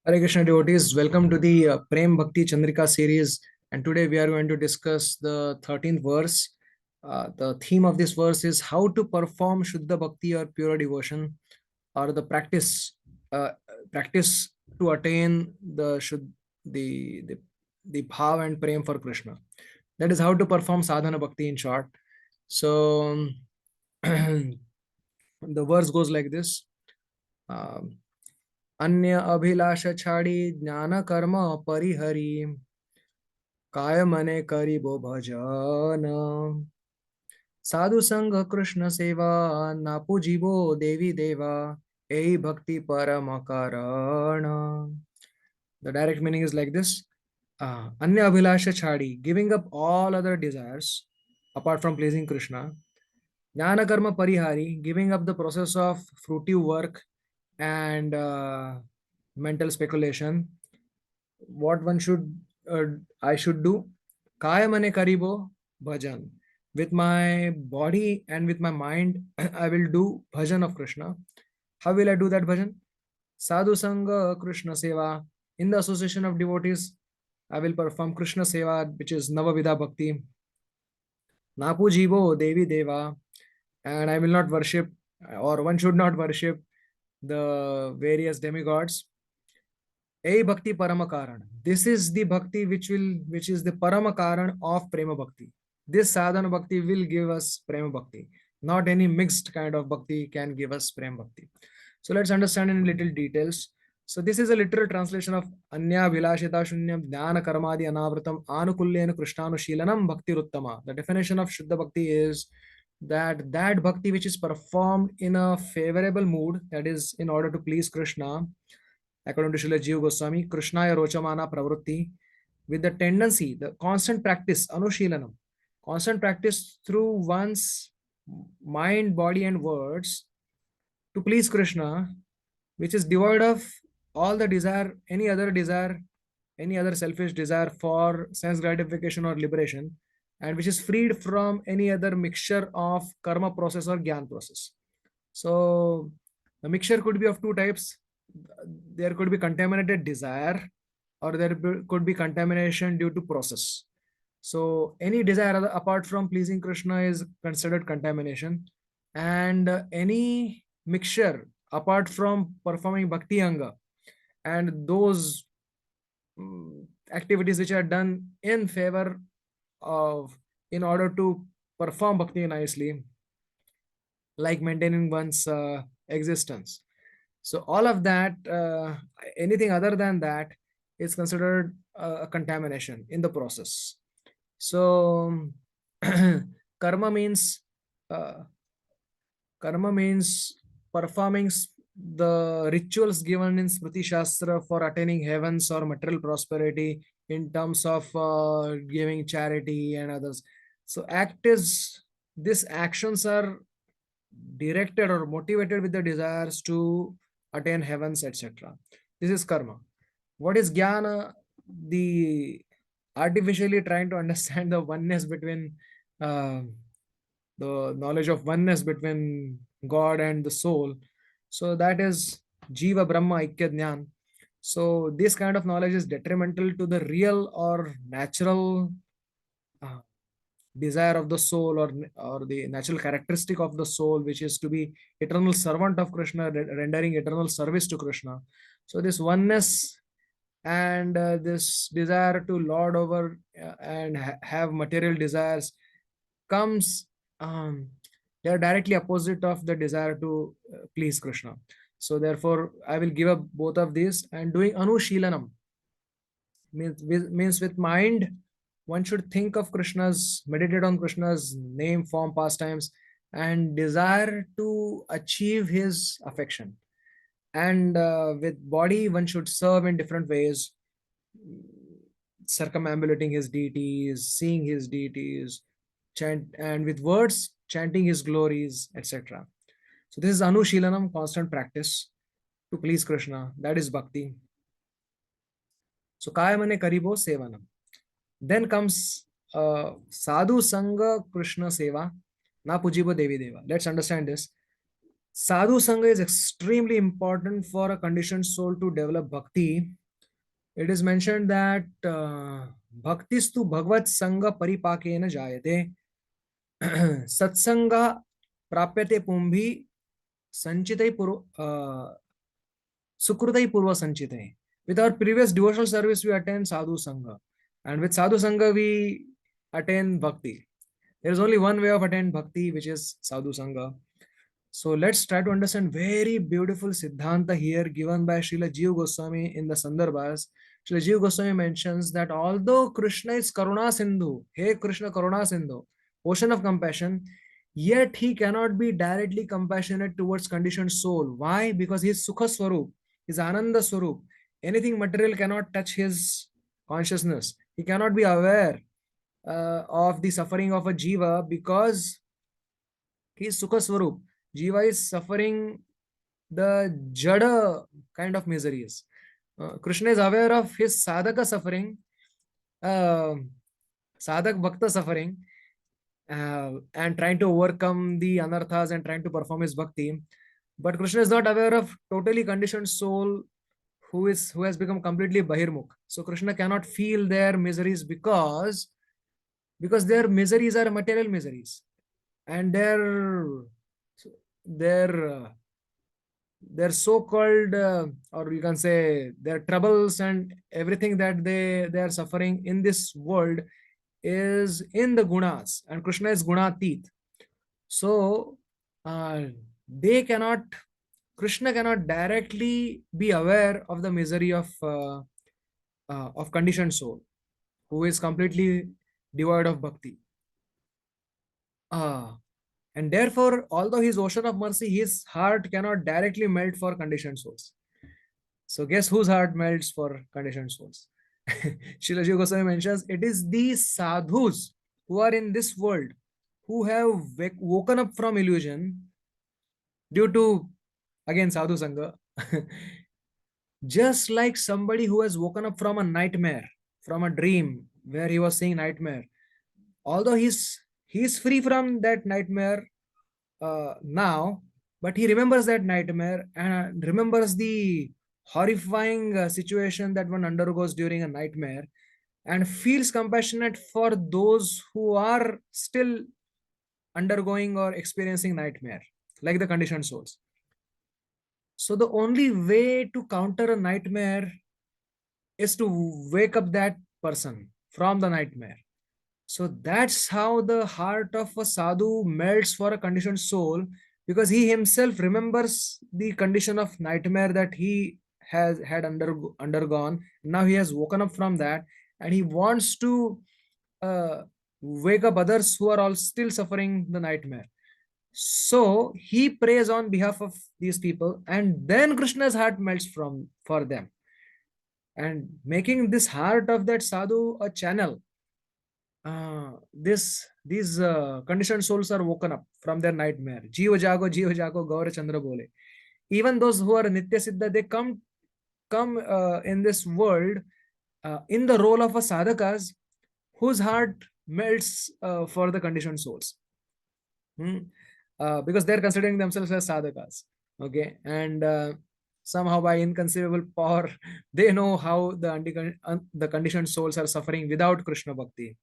Hare Krishna devotees, welcome to the Prem Bhakti Chandrika series. And today we are going to discuss the 13th verse. The theme of this verse is how to perform Shuddha Bhakti or pure devotion, or the uh, practice to attain the, the, the bhav and prem for Krishna. That is how to perform sadhana bhakti in short. So the verse goes like this. Um, अन्य अभिलाष छाड़ी ज्ञान कर्म परिहरी काय मने करिबो भजन साधु संग कृष्ण सेवा नापु जीवो देवी देवा यही भक्ति परम कारण. The direct meaning is like this. Anya abhilasha chadi, giving up all other desires apart from pleasing Krishna. Jnana karma parihari, giving up the process of fruitive work and mental speculation. What one should I should do? Kaya mane karibo bhajan. With my body and with my mind, I will do bhajan of Krishna. How will I do that bhajan? Sadhu sanga Krishna seva. In the association of devotees, I will perform Krishna seva, which is navavidha bhakti. Napu jivo devi deva. And I will not worship, or one should not worship, the various demigods. A bhakti paramakaran. This is the bhakti which is the paramakaran of prema bhakti. This sadhana bhakti will give us prema bhakti. Not any mixed kind of bhakti can give us prema bhakti. So let's understand in little details. So this is a literal translation of Anya Vilashita Shunyam Dhyana Karmadi Anavratam Anukulyena Krishnanushilanam Bhakti Ruttama. The definition of Shuddha Bhakti is that bhakti which is performed in a favorable mood, that is in order to please Krishna, according to Srila Jiva Goswami, Krishnaya Rochamana Pravrutti, with the tendency, the constant practice, Anushilanam, constant practice through one's mind, body, and words to please Krishna, which is devoid of all the desire, any other selfish desire for sense gratification or liberation, and which is freed from any other mixture of karma process or gyan process. So the mixture could be of two types. There could be contaminated desire, or could be contamination due to process. So any desire apart from pleasing Krishna is considered contamination, and any mixture apart from performing bhakti anga and those activities which are done in favor of, in order to perform bhakti nicely, like maintaining one's existence. So all of that, anything other than that, is considered a contamination in the process. So karma means uh, karma means performing the rituals given in Smriti Shastra for attaining heavens or material prosperity in terms of giving charity and others. So these actions are directed or motivated with the desires to attain heavens, etc. This is karma. What is jnana? The artificially trying to understand the oneness between uh, the knowledge of oneness between God and the soul. So that is Jiva Brahma Aikya Jnana. So this kind of knowledge is detrimental to the real or natural uh, desire of the soul, or the natural characteristic of the soul, which is to be eternal servant of Krishna, rendering eternal service to Krishna. So this oneness and this desire to lord over and have material desires comes, they are directly opposite of the desire to please Krishna. So therefore I will give up both of these, and doing anushilanam means with mind one should think of Krishna's, meditate on Krishna's name, form, pastimes, and desire to achieve his affection. And with body one should serve in different ways, circumambulating his deities, seeing his deities, and with words chanting his glories, etc. So this is anushilanam, constant practice to please Krishna. That is bhakti. So kaya mane karibo sevanam. Then comes sadhu sanga Krishna seva, na pujibo devi deva. Let's understand this. Sadhu Sangha is extremely important for a conditioned soul to develop bhakti. It is mentioned that bhaktistu bhagvat sangha paripakena jayate satsanga prapyate pumbhi sanchitai sukrutai purva sanchitai. With our previous devotional service, we attain sadhu sangha, and with sadhu sangha, we attain bhakti. There is only one way of attaining bhakti, which is sadhu sangha. So let's try to understand very beautiful Siddhanta here given by Srila Jiva Goswami in the Sandarbhas. Srila Jiva Goswami mentions that although Krishna is Karuna Sindhu, hey Krishna Karuna Sindhu, ocean of compassion, yet he cannot be directly compassionate towards conditioned soul. Why? Because he is Sukha Swarup, his Ananda Swarup. Anything material cannot touch his consciousness. He cannot be aware of the suffering of a jiva because he is Sukha Swarup. Jiva is suffering the Jada kind of miseries. Krishna is aware of his sadhaka suffering, uh, sadhak bhakta suffering, and trying to overcome the anarthas and trying to perform his bhakti. But Krishna is not aware of totally conditioned soul who has become completely bahirmukh. So Krishna cannot feel their miseries because their miseries are material miseries, and their their so-called or you can say their troubles and everything that they are suffering in this world is in the gunas, and Krishna is gunatit. So uh, they cannot Krishna cannot directly be aware of the misery of conditioned soul who is completely devoid of bhakti. uh, and therefore, although his ocean of mercy, his heart cannot directly melt for conditioned souls. So guess whose heart melts for conditioned souls? Srila Jiva Goswami mentions it is the sadhus who are in this world who have woken up from illusion due to, again, sadhu sangha. Just like somebody who has woken up from a nightmare, from a dream where he was seeing nightmare. Although he's free from that nightmare now, but he remembers that nightmare and remembers the horrifying situation that one undergoes during a nightmare, and feels compassionate for those who are still undergoing or experiencing nightmare, like the conditioned souls. So the only way to counter a nightmare is to wake up that person from the nightmare. So that's how the heart of a sadhu melts for a conditioned soul, because he himself remembers the condition of nightmare that he has had undergone. Now he has woken up from that, and he wants to uh, wake up others who are all still suffering the nightmare. So he prays on behalf of these people, and then Krishna's heart melts from for them, and making this heart of that sadhu a channel. These conditioned souls are woken up from their nightmare. Jiva jago, Gaura Chandra bole. Even those who are Nitya Siddha, they come in this world in the role of a sadhakas whose heart melts for the conditioned souls. Hmm? Because they're considering themselves as sadhakas. Okay, and somehow by inconceivable power, they know how the conditioned souls are suffering without Krishna bhakti,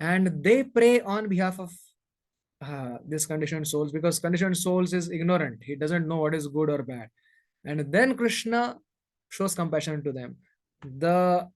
and they pray on behalf of this conditioned souls, because conditioned souls is ignorant. He doesn't know what is good or bad, and then Krishna shows compassion to them. The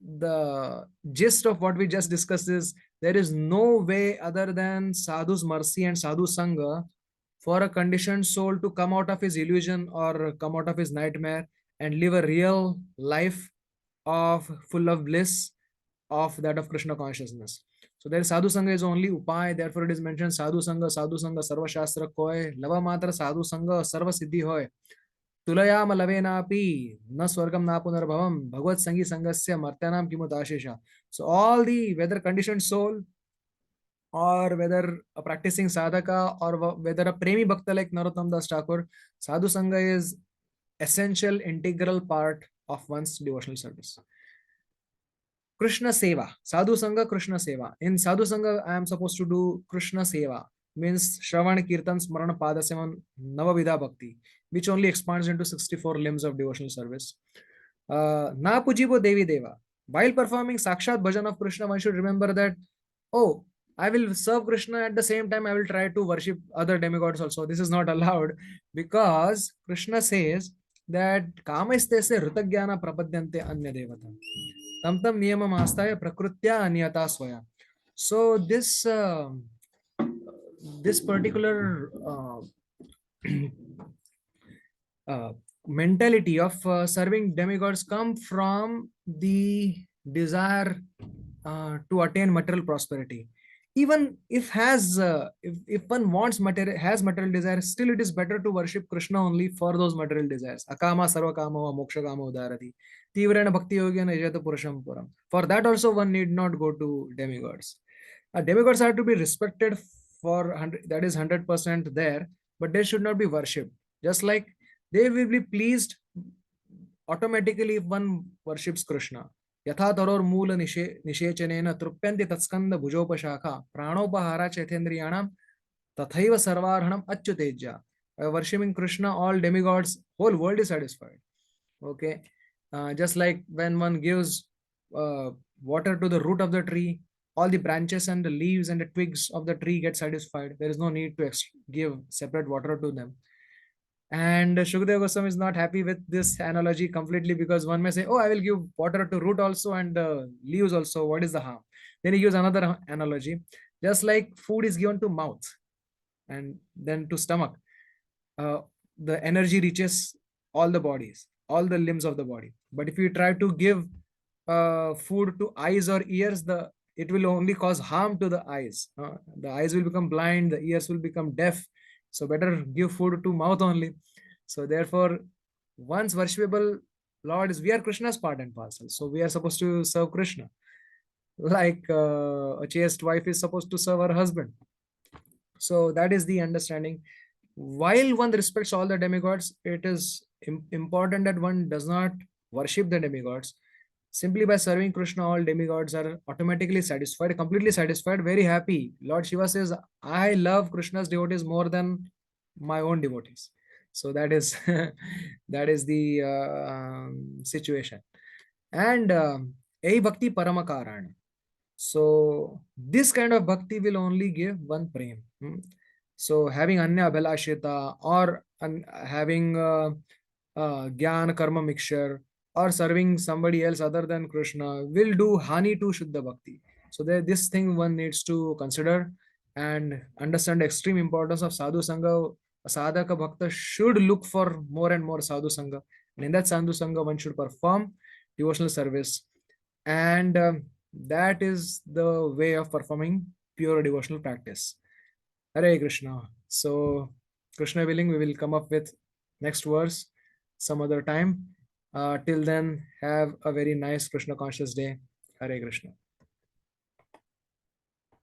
the gist of what we just discussed is there is no way other than sadhu's mercy and sadhu sangha for a conditioned soul to come out of his illusion or come out of his nightmare and live a real life of full of bliss, of that of Krishna consciousness. So there sadhu sangha is only upay. Therefore, it is mentioned sadhu sangha sarva shastra koy lava matra sadhu sangha sarva siddhi hoy. तुलयाम लवेनापि न स्वर्गम ना पुनर्भवम भगवत संगी संगस्य मर्त्यानाम किमुताशेषा. So all the, whether conditioned soul or whether a practicing sadhaka or whether a premi bhakta like Narottam Das Thakur, sadhu sangha is essential integral part of one's devotional service. Krishna Seva, Sadhu Sangha, Krishna Seva. In Sadhu Sangha, I am supposed to do Krishna Seva. means Shravan, Kirtan, Smarana, Padasevan, Navavidha Bhakti, which only expands into 64 limbs of devotional service. Na Pujibo Devi Deva. While performing Sakshat Bhajan of Krishna, one should remember that, oh, I will serve Krishna at the same time, I will try to worship other demigods also. This is not allowed because Krishna says that Kamaistese Rutagyana Prapadyante Anya Devata. Tam tam niyamam astaya prakrutya aniyata swaya. So this particular uh, mentality of serving demigods come from the desire to attain material prosperity. Even if one wants material, has material desires, still it is better to worship Krishna only for those material desires. Akama sarva kama va moksha kama udarati tivrena bhakti yogena yajata purusham puram. For that also one need not go to demigods. Demigods are to be respected for 100, that is 100% there, but they should not be worshipped. Just like they will be pleased automatically if one worships Krishna. Yatha taror moola nishechanena trupyanti tatskanda bhujopashakha pranopahara chethendriyanam tathaiva sarvarhanam achyuteja. By worshipping Krishna, all demigods, whole world is satisfied. Okay. Just like when one gives water to the root of the tree, all the branches and the leaves and the twigs of the tree get satisfied. There is no need to give separate water to them. And Shukadeva Goswami is not happy with this analogy completely, because one may say, oh, I will give water to root also and leaves also. What is the harm? Then he gives another analogy. Just like food is given to mouth and then to stomach, uh, the energy reaches all the bodies, all the limbs of the body. But if you try to give food to eyes or ears, it will only cause harm to the eyes. The eyes will become blind, the ears will become deaf. So better give food to mouth only. So therefore, once worshipable Lord is, we are Krishna's part and parcel. So we are supposed to serve Krishna. Like a chaste wife is supposed to serve her husband. So that is the understanding. While one respects all the demigods, it is important that one does not worship the demigods. Simply by serving Krishna, all demigods are automatically satisfied, completely satisfied, very happy. Lord Shiva says, I love Krishna's devotees more than my own devotees. So that is that is the situation. And a bhakti paramakarana. So this kind of bhakti will only give one prem. So having anya abhalashita or having gyan karma mixture or serving somebody else other than Krishna will do hani to Shuddha Bhakti. So this thing one needs to consider and understand the extreme importance of Sadhu Sangha. A sadhaka bhakta should look for more and more Sadhu Sangha. And in that Sadhu Sangha, one should perform devotional service. And that is the way of performing pure devotional practice. Hare Krishna. So, Krishna willing, we will come up with next verse some other time. Till then, have a very nice Krishna conscious day. Hare Krishna.